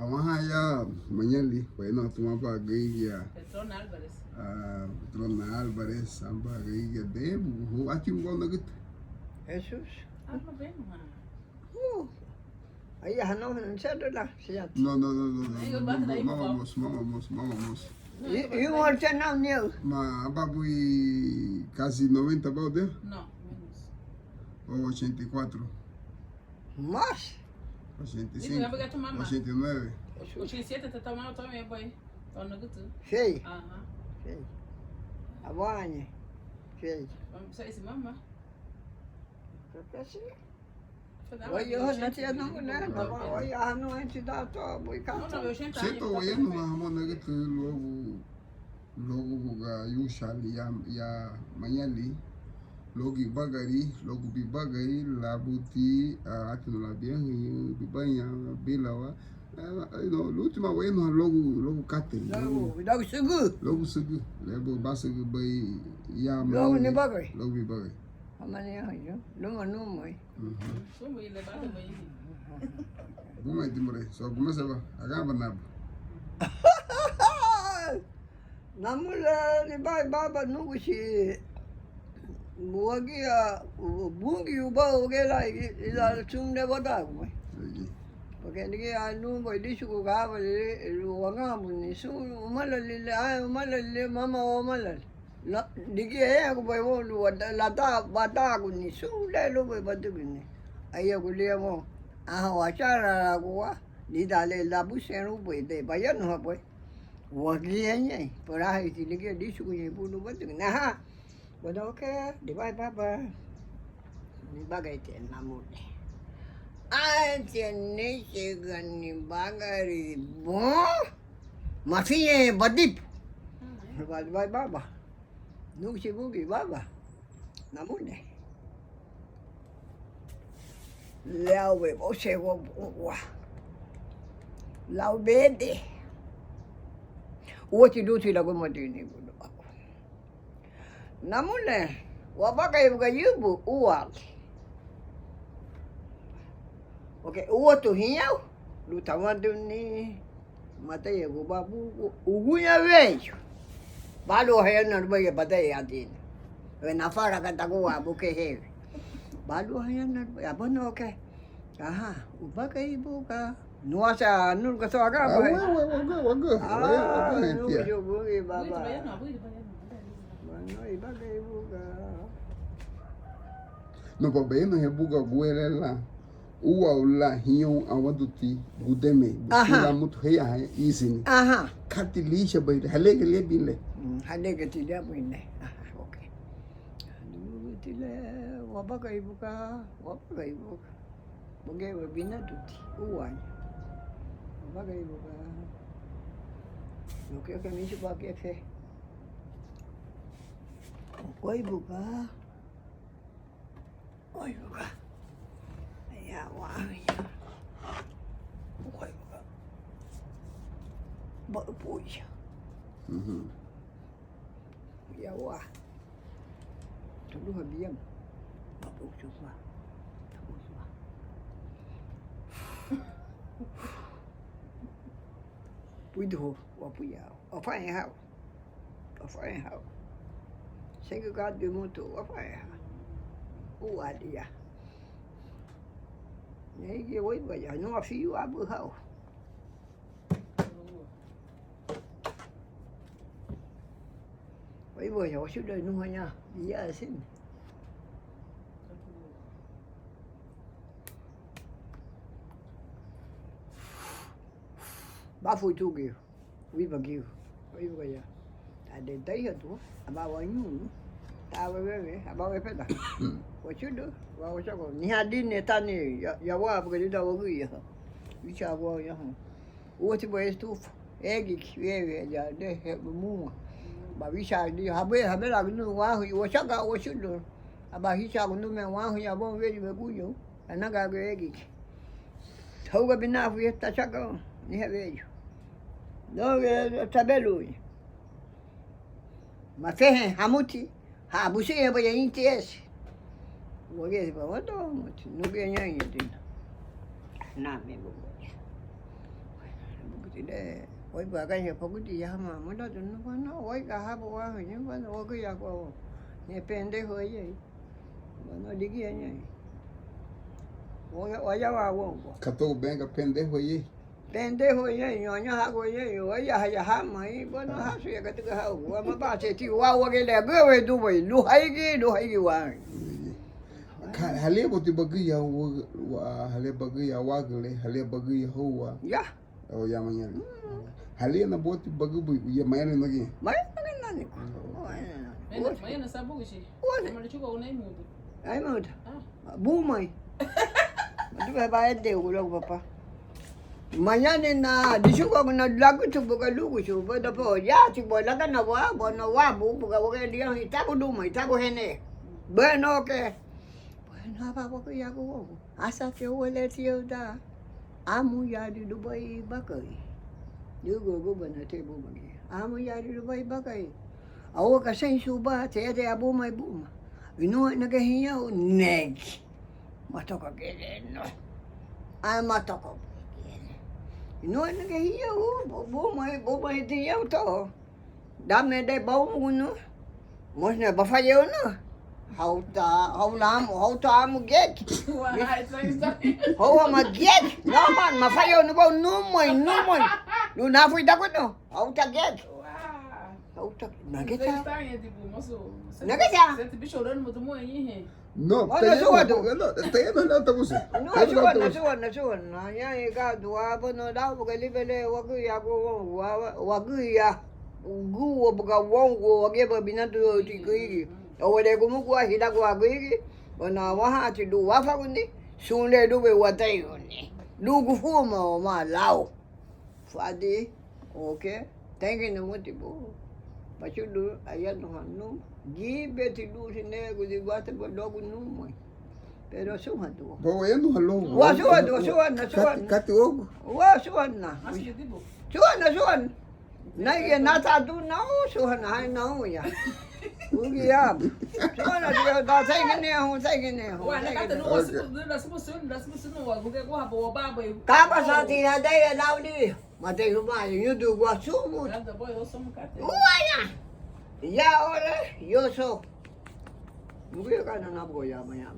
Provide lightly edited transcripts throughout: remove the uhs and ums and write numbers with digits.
Vamos allá, Mañali, bueno, tomamos para Guilla. Petrona Álvarez. Petrona Álvarez, Samba Guilla, de aqui um gol na guita. Jesus. Não vemos, Aí não sei lá, certo? Não. Vamos. E o outro não neu. Mas ababui quase 90 balde? Não, menos. Ou 84? Mas? 85? 89? 87 te tomava também, boy. Tô no guto. Sei. Aham. Sei. A banha. Sei. Vamos sair esse mamá. Oi, eu não tinha não, né? Oi, não é te dar tua boica. Não, eu já Você tá olhando, mas vamos na guita logo ga Yushali ya Mañali. Logo bibagari labuti atino labian bibanya bilawa l'ultima way no logo kate logo sugu lebo basugu bay ya logo ni bagay logo bibagari amani yo logo no moy Sumo ile bado boy. Buma dimore so buma saba agamba nabo namula ni baba nungu si Buagia bungi uba ogela ila tunde boda ko. Porque ni anu boy disu ko ga le luanga muni su malale mama o malal. La digi e ko boy wo lu la ta bata ko ni su le lo boy badu ni. Aya ko le mo a wa chara ko wa ni dale la bu seru boy de bayan no boy. Wa gi nye por ahí ti digi disu ko ni bu lu badu na ha. Bueno, okay, di ba baba. Ni bagay tin mamude. Ay, tiene siya ni bagay bo. Mafiye badip. Di ba baba. Nung si bugi baba. Namude. Lao we bo se wo wa. Lao bede. Wo ti do ti la go madini. Namune, wabaka ibuka yubu uwal. Okay, uwa tu hinyau, lutawa duni mata yebu babu ugunya vejo. Balu haya narbaye badai adin. Nafara kataku abu ke hevi. Balu haya narbaye abano okay. Aha, ubaka ibuka. Nuasa nur kasaga ba. Waga. Nuju baba. No papai no rebuga guela lá. O la hion awaduti gudeme. Sula mutu heya isini. Aha. Katilisha bai halege le bile. Halege tile bile. Okay. Tile wabaka ibuka. Boge wabina tuti. Uwan. Wabaka ibuka. Nuke kamishi ba kefe. Oi buka. Ya wah ya. Oi buka. Ba puja. Ya wah. Tulu habiam. Apa coba? Puido, wapuya. Apa yang hau? Saya kat di motor apa ya? Dia. Ni dia wei baja, no afiu abu hau. Wei baja, sudah nuhanya dia sini. Ba phu tu kêu, wei baja. Ada tay tu, abang wanyu. Awe abawe peda. Wachudo, wa wachako. Ni hadi ne tani ya wa bugida waguya. Bicha wa ya. Wote boy stufa. Egi wewe ya de mu. Ba bicha di habe la gnu wa hu wachaka wachudo. Aba hicha gnu me wa hu ya bon wewe beguyo. Anaga egi. Tauga binafu yeta chaka ni heveyo. No tabelu. Mafehe hamuti. Busi ya ba yin ties. Wo ge ba wa do no ge nya yin din. Na me bo. Ide, oi bagai ya pokudi ya ma muda dunu bana, oi ka ha bo wa ni bana, oi ka ya ko. Ni pendejo ye. Bana ligi ya ni. Oi ya wa wo. Catou bem que pendejo aí. Pendejo ye, nyonya ha go ye, oi ya ha mai, bana ha su ya ka tu ha wa ma ba se ti wa wa ge le ge we du we, lu hai gi wa. Hale boti bagi ya wa hale bagi ya wa gele, hale bagi ya hoa. Ya. Oh ya Mañali. Hale na boti bagi bu ya Mañali lagi. Mai na ni ko. Maya na sabu shi. Mama chuka unai mudu. Ai mo ta. Bu mai. Tu ba de ulo papa. Mañana na disuko na lagu tu buka lugu su ba da po ya ti bo la na wa bo no wa bu buka wa ke dia ta bu du mai ta bu hene. Bueno ke. Bueno ba ko ya ko. Asa ke wala ti da. Amu ya di Dubai bakai. Dugo go bana te bu magi. Amu ya di Dubai bakai. Awo ka sen su ba te abu mai bu ma. Ino na ke hiya neg. Matoko ke no. Ai matoko. Ino na ke hiya bu mai te ya to. Dame de bau no. Mosne ba fa yo no. Hau ta mu get. Wa hai sai. Hau ma get. No man ma fa yo no bo no moi. Nu na fui da ko no. Hau ta get. Hau ta na get. Sente bicho orando muito muito aí. No, Oh, te no suba tú. no, te llevo el autobús. No suban. Ya ka dua bo no da bo ke libele wa ku ya ko wa ku ya. Gu wo bo ka wo wa ke ba binatu ti ku yi. O de ko mu ku hida ko agu yi. Ona wa ha ti du wa fa ku ni. Sun le du be wa tai ku ni. Lu ku fu ma lao. Fa di. Okay. Thank you no mo ti bo. Ba chu du ayat no hanu. Gi be ti du ti ne ku di wa te bo do ku nu mo. Pero suhan tu. Bo yendo halo. Wa suhan. Kati ogo. Wa suhan na. Acho que tipo. Suhan. Na ye na ta du na suhan hai na ya. Ugi ya. Suhan na da sai ke ne ho. Wa na kata no wasu da su no wa guge ko habo ba ba. Ka ba sa ti na dai na ni. Ma te hu ba yu du wa su mu. Da boy eu sou kata. Wa ya. Ya ole yo so. Ugi ka na bo ya ma ya.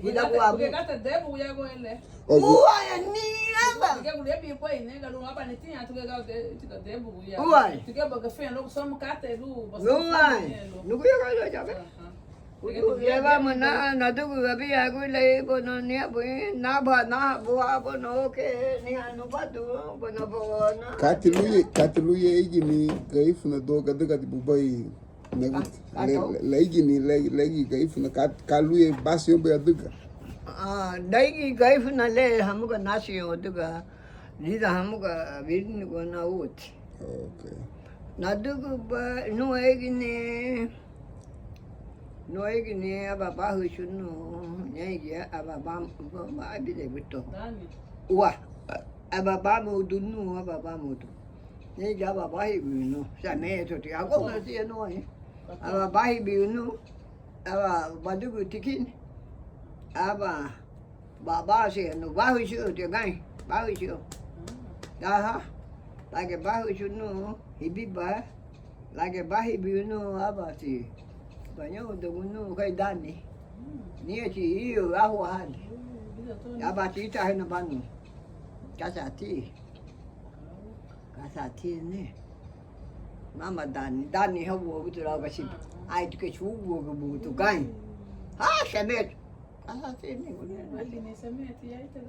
Ida ko abu. Guge kata debu ya go ele. Wa ya ni aba. Guge guge bi boy ne galu apa ni tinha tu ga debu ya. Uai. Tu ga ba fe no sou kata lu. Nuai. Nugu ya ka ja ba. Ugi ba mo na tu ga bi ya ko le bo no ni bo na bo abo no ke ni anu ba tu bo no bo na. Kati luye igi ni gaifuna do kada bubai. Lagi gaifuna kaluye basi yombe aduga. Dai gai funa le hamuga nasi yo duga. Lida hamuga vidni ko na uti. Okay. Na dugu ba no egini aba ba hu shunu nyegi aba ba abile buto. Dani. Wa aba ba mo dunu aba ba mo du. Nyegi aba ba hi binu. Sa me to ti ago na ti no ai. Aba ba hi binu. Aba badugu tikin. Aba ba se no ba hu shu ti gai. Ba hu shu. Da ha. Lage ba hu shu no hibiba. Lage ba hi binu aba ti. Banyo do no kai dani. Ni ti io ahu hadi. Aba ti ta hena banu. Kasa ti ne. Mama dani ha wo tu la ba si. Ai tu ke chu wo go bu tu gai. Ha shemet. Kasa ti ne ko ne. Ali ne semeti aí tá.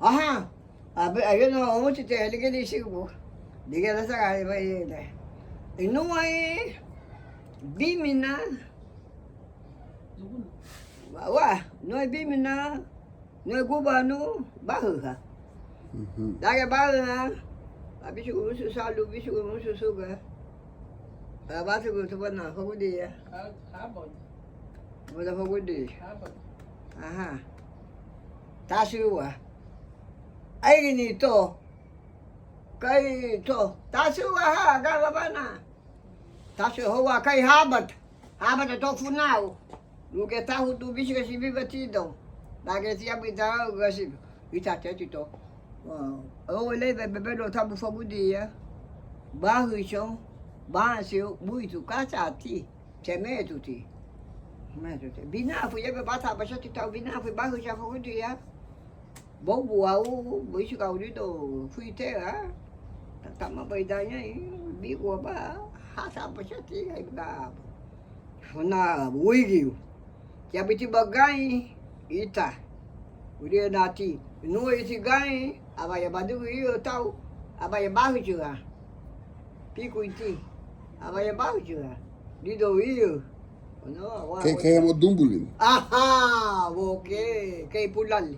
Aha. Abe ayo no mo ti te lige di si go. Dige la sa ai ba ye de. Inu ai bimina. Wa no bimina. No gubanu ba ha. Dage ba na. Abi su salu bi su mo su ga. Ba su go to na ko di ya. Ha bom. Mo da ko di. Ha bom. Aha. Ta su wa. Ai ni to. Kai to. Ta su wa ha ga ba na. Ta su ho wa kai habat. Habat to fu nau. Lu ke ta hu tu bi si bi ba ti do. Dage si abi ta ga si. Ita te ti to. Olha, bebê, eu tava fogo dia. Barro chão, barro muito, caçati, semedo ti. Bina fui eu bata baixa ti tal bina fui barro já fogo dia. Bom buau, bicho caudito, fui ter ah. Tá uma baidinha aí, bico ba, hasa baixa ti aí ba. Funa buiu. Ya biti bagai ita. Udah nanti, nu isi gai, apa ya badu iyo tahu, apa ya bahu juga. Piku iti, apa ya bahu juga. Di do iyo. No, Kaya mo dumbulin. aha, oke, kayak pulang.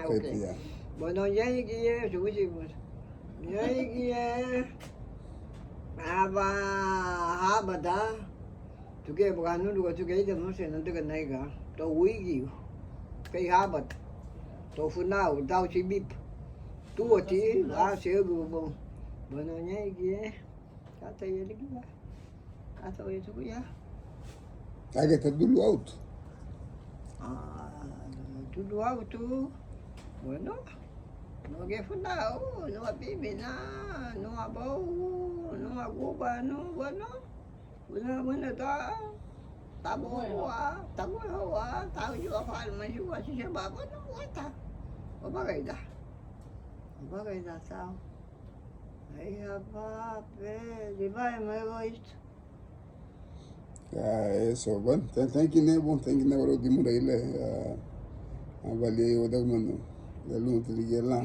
Oke. Kaya. Bono jadi kia, suci bos. Jadi kia, apa apa dah? Tuke bukan nu juga tuke itu mesti nanti kan naik kan. Tahu wigi, kayak apa? Tofu nào tao chỉ bịp tua tí ba sữa gù bông bữa nào nhảy kia cá tây đi kia cá tây itu ya Kaya ta dulu out. Dulu auto bueno no que fundao no bibina no abau no aguba no bueno bueno ta tabu wa tahu juga hal masih masih sebab no kita Bagai dah sao? Ay apa, di ba may voice? Eso, bueno, thank you Nebo, lo que mura ile avali odag mano. Lalu tili la,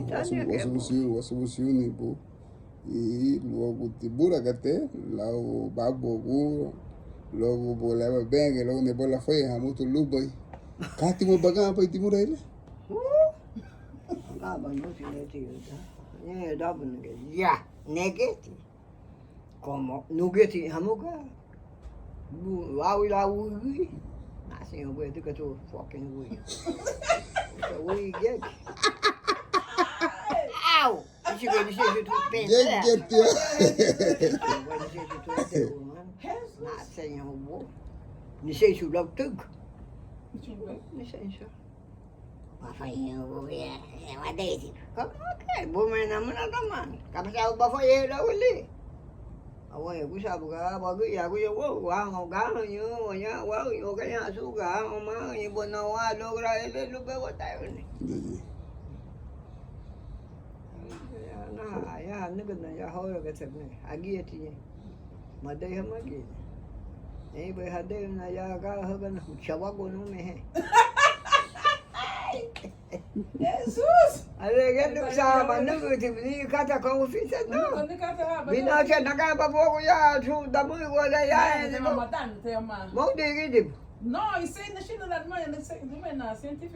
wasu ni bu. I luogo tibura kate, lao babo bu, logo bola benge, logo ne bola foi, hamuto lubai. Kati mo baga pa timura ile? Abang no sini tiada. Ni dah pun ya negatif. Como nugget hamuka. Wow lau. Nasi yang buat tu kata fucking we. We get. Ow. Isso que ele seja tu pensa. Get. Ele seja tu pensa. Nasi yang buat. Ni saya sudah tug. Ni saya. Apa yang boleh ada itu? Kamu okay, boleh nama teman. Kamu tahu bapak ye dah boleh. Awak aku sabu ka, bagi aku ya wah ngau ya wah yo kaya suka, oma ibu nawa logra ele lu be tayo ni. Ya ni kan ya hawa ka sabne. Agi ati. Madai hamagi. Ei be hade na ya ka hagan shawa ko no me he. Jesus! Ada kan tu sama nu tu ni kata kau office tu. Quando kata Bina cha nakapa po ya tu damu ko la ya. Tema matando, tema. Mau de gidi. No, isso aí na China da mãe, não sei, não é na científica.